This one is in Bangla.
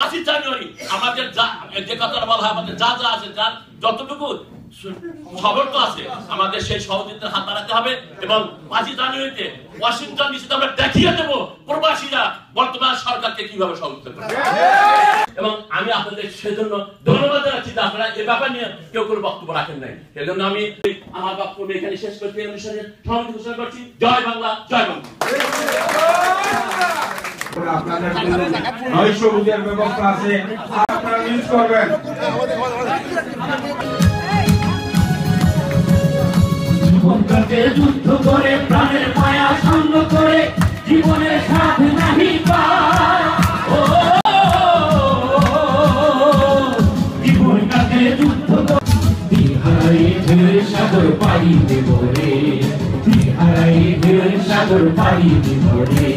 5 জানুয়ারি আমাদের যে কথাটা বলা হয় আমাদের যা যা আছে যার যতটুকু সামর্থ্য আছে আমাদের সেই সহযোগিতার হাত বাড়াতে হবে এবং 5 জানুয়ারিতে ওয়াশিংটন ডিসিতে আমরা দেখিয়ে দেব প্রবাসীরা বর্তমান সরকারকে কিভাবে সহযোগিতা করে। এবং আমি আপনাদের সেজন্য ধন্যবাদ জানাচ্ছি যে আপনারা এই ব্যাপার নিয়ে কেউ কোনো বক্তব্য রাখেন নাই। সেজন্য আমি আমার বক্তব্য এখানে শেষ করছি, অনুষ্ঠানের সমাপ্তি ঘোষণা করছি। জয় বাংলা, জয় বাংলা। আপনাদের নৈশ বুঝের ব্যবস্থা আছে, আপনারা ইউজ করবেন। জীবনটাকে যুদ্ধ করে প্রাণের মায়া সঙ্গ করে জীবনের সাথ নাহি পায়। জীবনটাকে যুদ্ধ করে দিহারাই ঢের সাগর পাড়ি দেব রে, দিহারাই ঢের সাগর পাড়ি দেব রে।